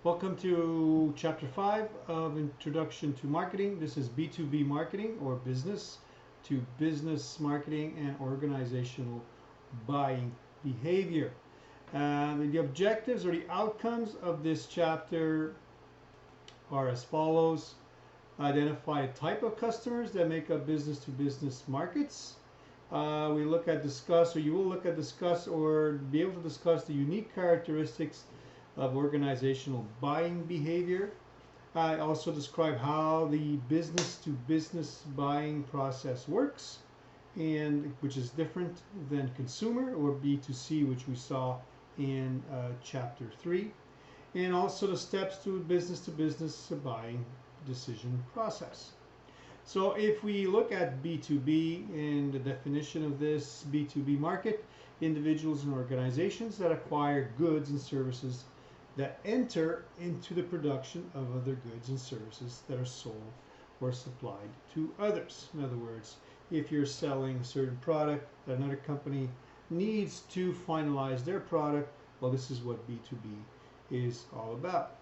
Welcome to Chapter 5 of Introduction to Marketing. This is B2B Marketing, or business to business marketing and organizational buying behavior. The objectives or the outcomes of this chapter are as follows. Identify a type of customers that make up business to business markets. We look at discuss, or you will look at discuss, or be able to discuss the unique characteristics of organizational buying behavior. I also describe how the business to business buying process works, and which is different than consumer or B2C, which we saw in chapter 3, and also the steps to business buying decision process. So if we look at B2B and the definition of this, B2B market, individuals and organizations that acquire goods and services that enter into the production of other goods and services that are sold or supplied to others. In other words, if you're selling a certain product that another company needs to finalize their product, well, this is what B2B is all about.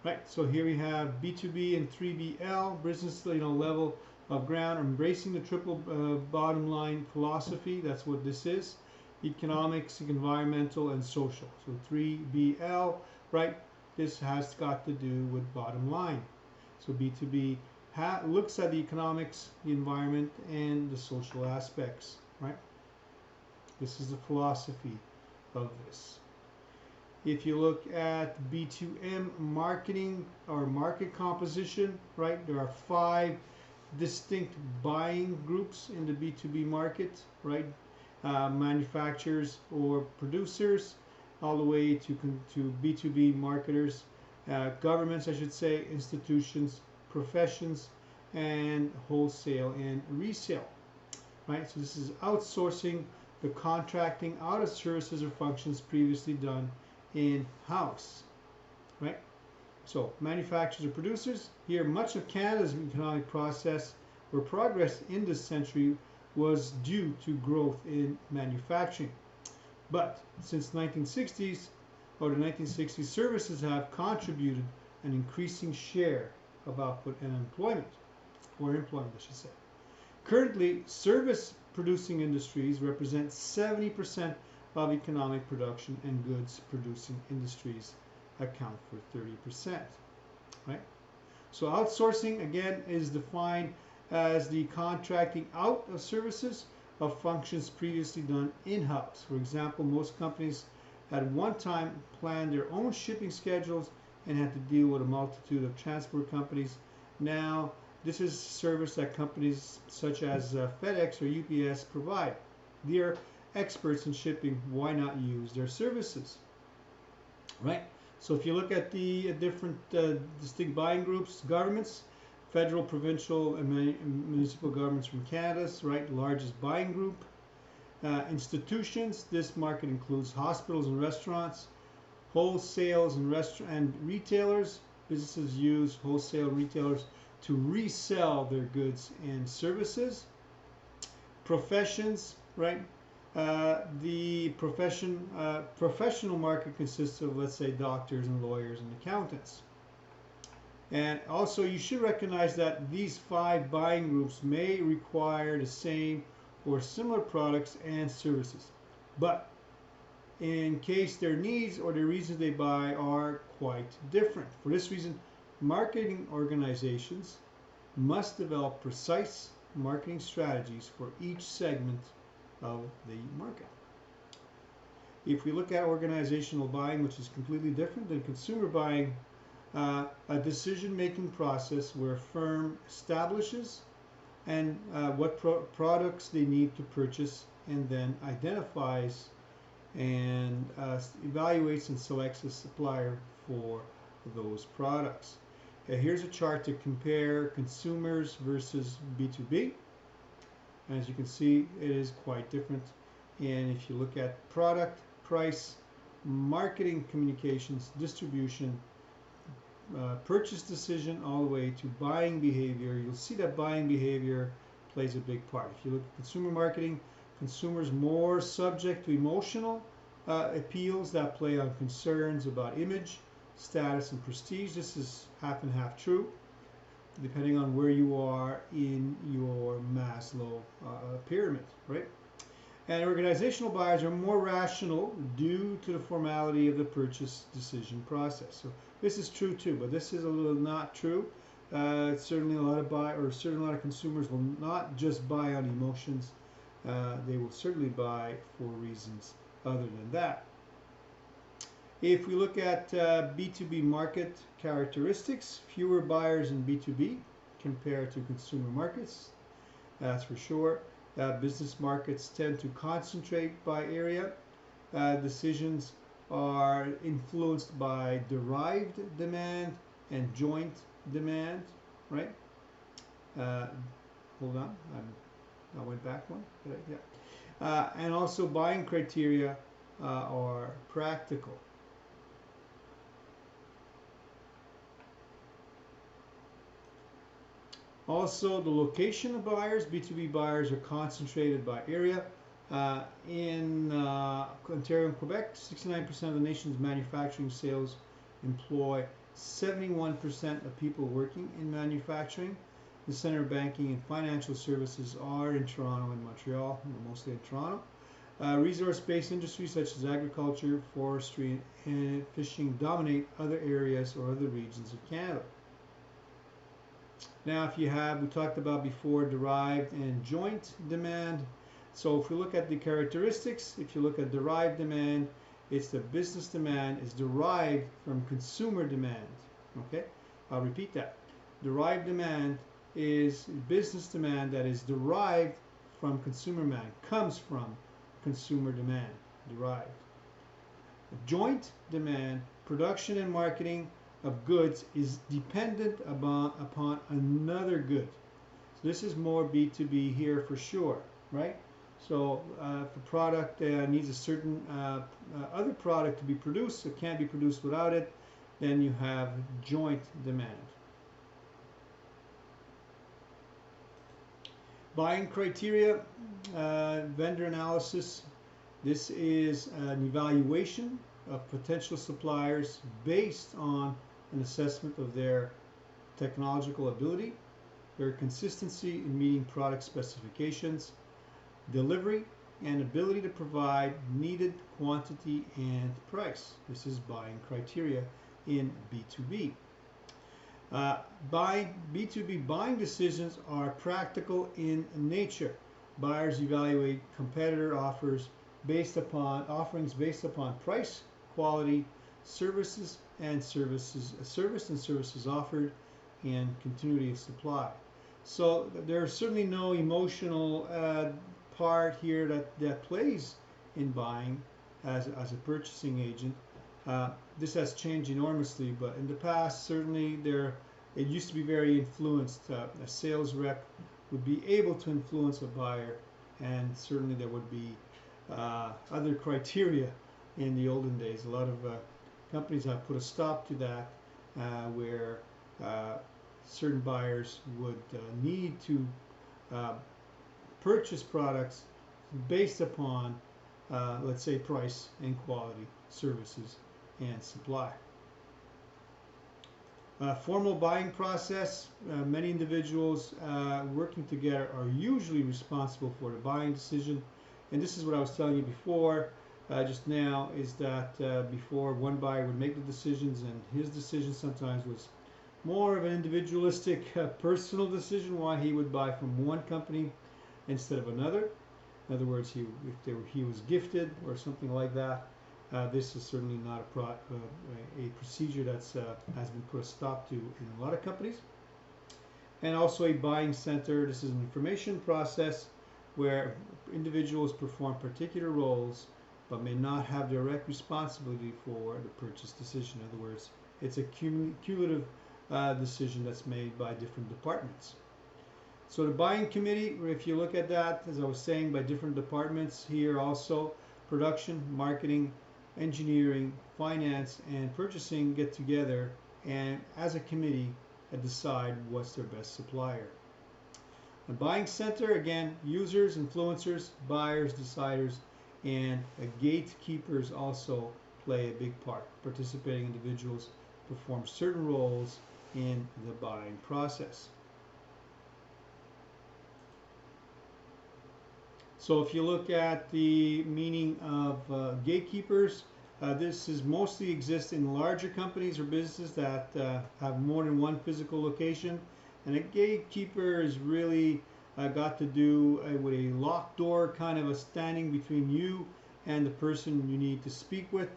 Right, so here we have B2B and 3BL, business level of ground, embracing the triple bottom line philosophy. That's what this is. Economics, environmental, and social. So 3BL, right? This has got to do with bottom line. So B2B looks at the economics, the environment, and the social aspects, right? This is the philosophy of this. If you look at B2M marketing or market composition, right? There are 5 distinct buying groups in the B2B market, right? Manufacturers or producers, all the way to B2B marketers, governments, I should say, institutions, professions, and wholesale and resale. Right? So this is outsourcing the contracting out of services or functions previously done in-house. Right? So manufacturers or producers. Here, much of Canada's economic process or progress in this century was due to growth in manufacturing. But since the 1960s, services have contributed an increasing share of output and employment, or employment, I should say. Currently, service producing industries represent 70% of economic production, and goods producing industries account for 30%. Right? So outsourcing, again, is defined as the contracting out of services of functions previously done in-house. For example, most companies at one time planned their own shipping schedules and had to deal with a multitude of transport companies. Now, this is service that companies such as FedEx or UPS provide. They are experts in shipping. Why not use their services? Right? So if you look at the different distinct buying groups, governments, federal, provincial, and municipal governments from Canada's largest buying group. Institutions, this market includes hospitals and restaurants, wholesales and retailers. Businesses use wholesale retailers to resell their goods and services. Professions, right? The professional market consists of, let's say, doctors and lawyers and accountants. And also, you should recognize that these 5 buying groups may require the same or similar products and services, but in case their needs or the reasons they buy are quite different. For this reason, marketing organizations must develop precise marketing strategies for each segment of the market. If we look at organizational buying, which is completely different than consumer buying, a decision-making process where a firm establishes and what products they need to purchase, and then identifies and evaluates and selects a supplier for those products. Here's a chart to compare consumers versus B2B. As you can see, it is quite different. And if you look at product, price, marketing, communications, distribution, purchase decision, all the way to buying behavior, you'll see that buying behavior plays a big part. If you look at consumer marketing, consumers more subject to emotional appeals that play on concerns about image, status, and prestige. This is half and half true, depending on where you are in your Maslow pyramid, right? And organizational buyers are more rational due to the formality of the purchase decision process. So this is true too, but this is a little not true. Certainly a lot of consumers will not just buy on emotions. They will certainly buy for reasons other than that. If we look at B2B market characteristics, fewer buyers in B2B compared to consumer markets, that's for sure. Business markets tend to concentrate by area. Decisions are influenced by derived demand and joint demand, right? Hold on, I went back one. Yeah. And also buying criteria are practical. Also, the location of buyers. B2B buyers are concentrated by area. In Ontario and Quebec, 69% of the nation's manufacturing sales employ 71% of people working in manufacturing. The center of banking and financial services are in Toronto and Montreal, mostly in Toronto. Resource-based industries such as agriculture, forestry, and fishing dominate other areas or other regions of Canada. Now, if you have, we talked about before, derived and joint demand. So if we look at the characteristics, if you look at derived demand, it's the business demand is derived from consumer demand. Okay, I'll repeat that. Derived demand is business demand that is derived from consumer demand, comes from consumer demand, derived. Joint demand, production and marketing of goods is dependent upon another good. So this is more B2B here for sure, right? So if a product needs a certain other product to be produced, it can't be produced without it, then you have joint demand. Buying criteria, vendor analysis. This is an evaluation of potential suppliers based on an assessment of their technological ability, their consistency in meeting product specifications, delivery, and ability to provide needed quantity and price. This is buying criteria in B2B. B2B buying decisions are practical in nature. Buyers evaluate competitor offerings based upon price, quality, services and services offered, and continuity of supply. So there's certainly no emotional part here that plays in buying as a purchasing agent. This has changed enormously, but in the past, certainly it used to be very influenced. A sales rep would be able to influence a buyer, and certainly there would be other criteria in the olden days. A lot of companies have put a stop to that, where certain buyers would need to purchase products based upon, let's say, price and quality, services and supply. Formal buying process. Many individuals working together are usually responsible for the buying decision. And this is what I was telling you before, just now, is that before one buyer would make the decisions, and his decision sometimes was more of an individualistic, personal decision why he would buy from one company instead of another. In other words, if he was gifted or something like that. This is certainly not a procedure that's has been put a stop to in a lot of companies. And also a buying center. This is an information process where individuals perform particular roles but may not have direct responsibility for the purchase decision. In other words, it's a cumulative decision that's made by different departments. So the buying committee, if you look at that, as I was saying, by different departments here also, production, marketing, engineering, finance, and purchasing get together and as a committee decide what's their best supplier. The buying center, again, users, influencers, buyers, deciders, and gatekeepers also play a big part. Participating individuals perform certain roles in the buying process. So if you look at the meaning of gatekeepers, this is mostly exists in larger companies or businesses that have more than one physical location. And a gatekeeper is really got to do with a locked door, kind of a standing between you and the person you need to speak with.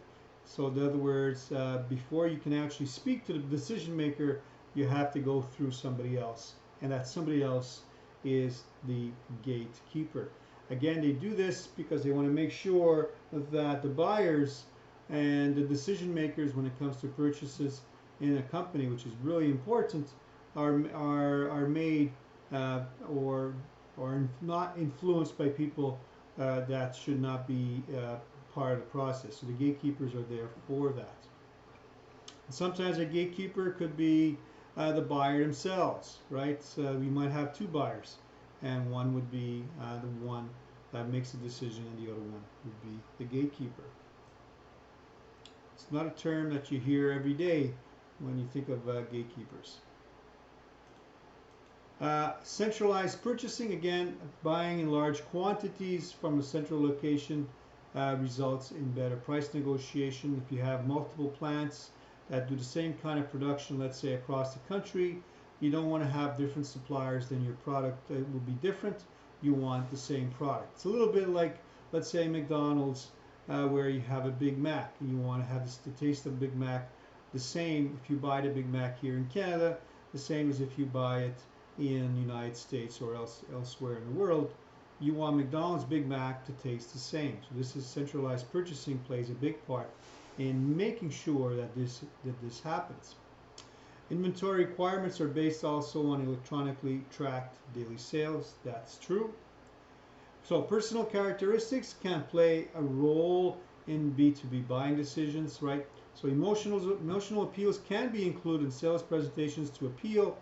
So in other words, before you can actually speak to the decision maker, you have to go through somebody else. And that somebody else is the gatekeeper. Again, they do this because they want to make sure that the buyers and the decision makers when it comes to purchases in a company, which is really important, are made or not influenced by people that should not be part of the process. So the gatekeepers are there for that. And sometimes a gatekeeper could be the buyer themselves, right? So we might have two buyers, and one would be the one that makes the decision, and the other one would be the gatekeeper. It's not a term that you hear every day when you think of gatekeepers. Centralized purchasing, again, buying in large quantities from a central location results in better price negotiation. If you have multiple plants that do the same kind of production, let's say across the country, you don't want to have different suppliers, then your product will be different. You want the same product. It's a little bit like, let's say, McDonald's, where you have a Big Mac, and you want to have the taste of Big Mac the same if you buy the Big Mac here in Canada, the same as if you buy it in the United States or elsewhere in the world. You want McDonald's Big Mac to taste the same. So this is centralized purchasing plays a big part in making sure that this happens. Inventory requirements are based also on electronically tracked daily sales. That's true. So personal characteristics can play a role in B2B buying decisions, right? So emotional appeals can be included in sales presentations to appeal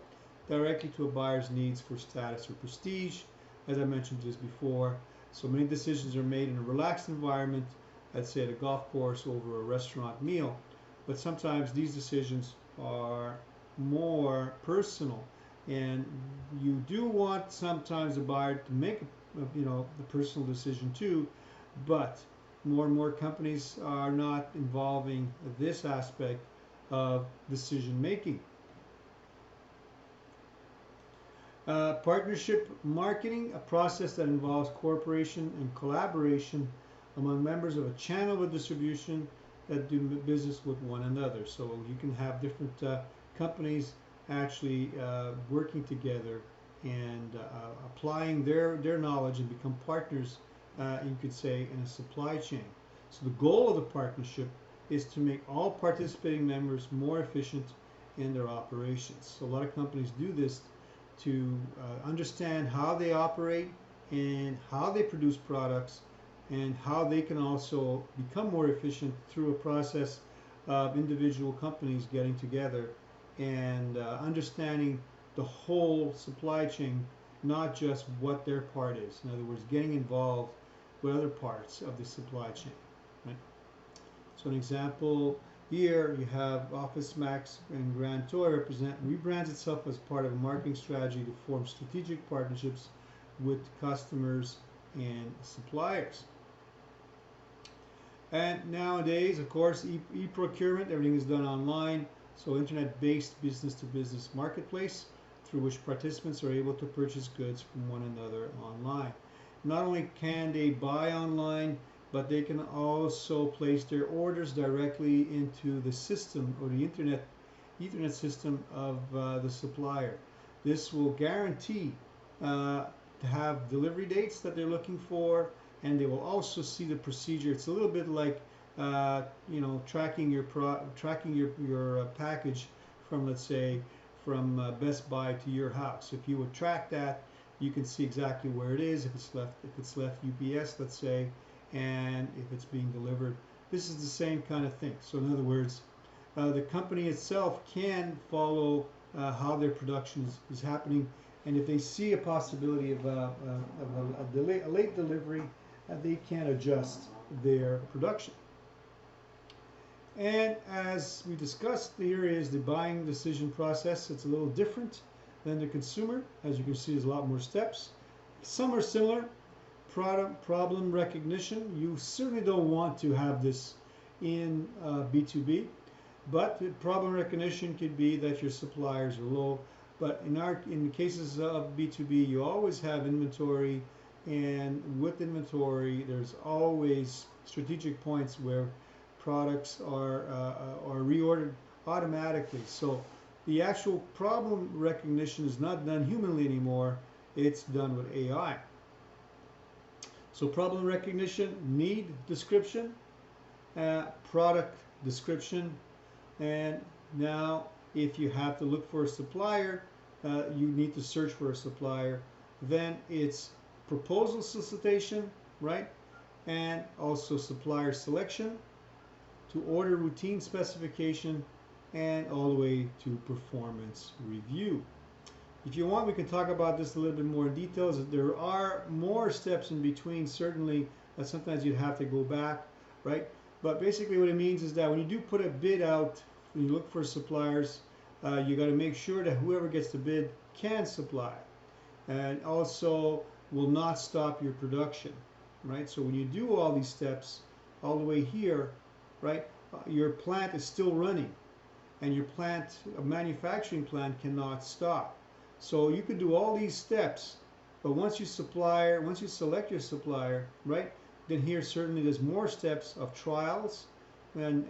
directly to a buyer's needs for status or prestige, as I mentioned just before. So many decisions are made in a relaxed environment, let's say at a golf course over a restaurant meal, but sometimes these decisions are more personal, and you do want sometimes a buyer to make the personal decision too, but more and more companies are not involving this aspect of decision making. Partnership marketing, a process that involves cooperation and collaboration among members of a channel of distribution that do business with one another. So you can have different companies actually working together and applying their knowledge and become partners, you could say, in a supply chain. So the goal of the partnership is to make all participating members more efficient in their operations. So a lot of companies do this to understand how they operate and how they produce products and how they can also become more efficient through a process of individual companies getting together and understanding the whole supply chain, not just what their part is. In other words, getting involved with other parts of the supply chain. Right? So an example here, you have Office Max and Grand Toy rebrands itself as part of a marketing strategy to form strategic partnerships with customers and suppliers. And nowadays, of course, e-procurement, everything is done online. So internet-based business-to-business marketplace through which participants are able to purchase goods from one another online. Not only can they buy online, but they can also place their orders directly into the system or the Ethernet system of the supplier. This will guarantee to have delivery dates that they're looking for, and they will also see the procedure. It's a little bit like tracking your package from, let's say, from Best Buy to your house. If you would track that, you can see exactly where it is. If it's left UPS, let's say, and if it's being delivered. This is the same kind of thing. So in other words, the company itself can follow how their production is happening, and if they see a possibility of a late delivery, they can adjust their production. And as we discussed, here is the buying decision process. It's a little different than the consumer. As you can see, there's a lot more steps. Some are similar. Problem recognition. You certainly don't want to have this in B2B, but the problem recognition could be that your suppliers are low. But in cases of B2B, you always have inventory, and with inventory, there's always strategic points where products are reordered automatically. So the actual problem recognition is not done humanly anymore. It's done with AI. So problem recognition, need description, product description, and now if you have to look for a supplier, you need to search for a supplier. Then it's proposal solicitation, right? And also supplier selection, to order routine specification, and all the way to performance review. If you want, we can talk about this a little bit more in details. There are more steps in between, certainly, that sometimes you'd have to go back, right? But basically what it means is that when you do put a bid out, when you look for suppliers, you got to make sure that whoever gets the bid can supply, and also will not stop your production, right? So when you do all these steps all the way here, right, your plant is still running, and your plant, a manufacturing plant, cannot stop. So you could do all these steps, but once you select your supplier, right, then here certainly there's more steps of trials and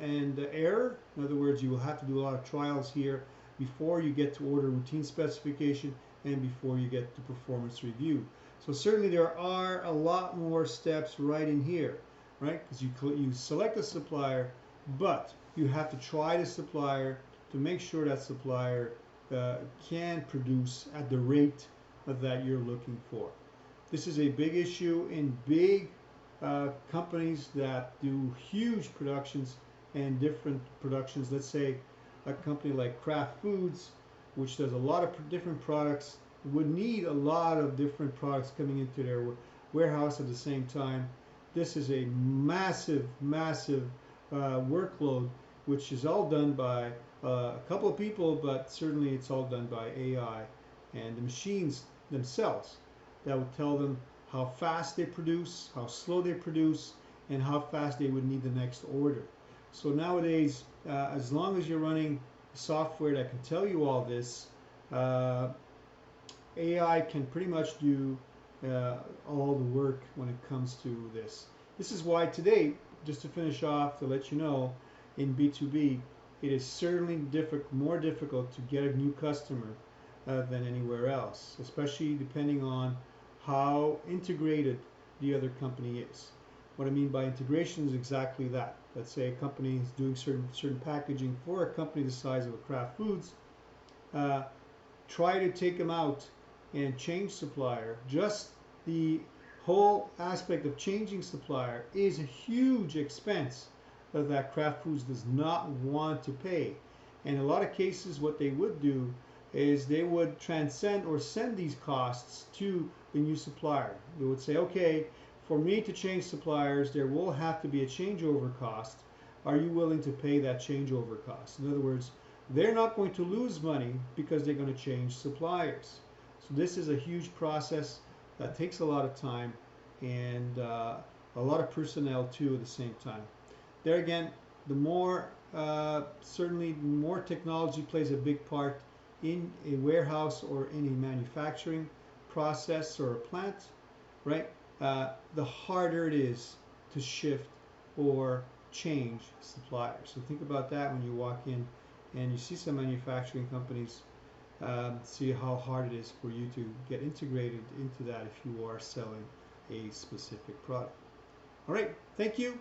error. In other words, you will have to do a lot of trials here before you get to order routine specification and before you get to performance review. So certainly there are a lot more steps right in here, right? Because you select a supplier, but you have to try the supplier to make sure that supplier can produce at the rate that you're looking for. This is a big issue in big companies that do huge productions and different productions. Let's say a company like Kraft Foods, which does a lot of different products, would need a lot of different products coming into their warehouse at the same time. This is a massive, massive workload, which is all done by a couple of people, but certainly it's all done by AI and the machines themselves that would tell them how fast they produce, how slow they produce, and how fast they would need the next order. So nowadays, as long as you're running software that can tell you all this, AI can pretty much do all the work when it comes to this. This is why today, just to finish off, to let you know, in B2B, it is certainly more difficult to get a new customer than anywhere else, especially depending on how integrated the other company is. What I mean by integration is exactly that. Let's say a company is doing certain packaging for a company the size of a Kraft Foods. Try to take them out and change supplier. Just the whole aspect of changing supplier is a huge expense that Kraft Foods does not want to pay. And in a lot of cases, what they would do is they would transcend or send these costs to the new supplier. They would say, okay, for me to change suppliers, there will have to be a changeover cost. Are you willing to pay that changeover cost? In other words, they're not going to lose money because they're going to change suppliers. So this is a huge process that takes a lot of time and a lot of personnel too at the same time. There again, the more, certainly more technology plays a big part in a warehouse or in a manufacturing process or a plant, right? The harder it is to shift or change suppliers. So think about that when you walk in and you see some manufacturing companies, see how hard it is for you to get integrated into that if you are selling a specific product. All right, thank you.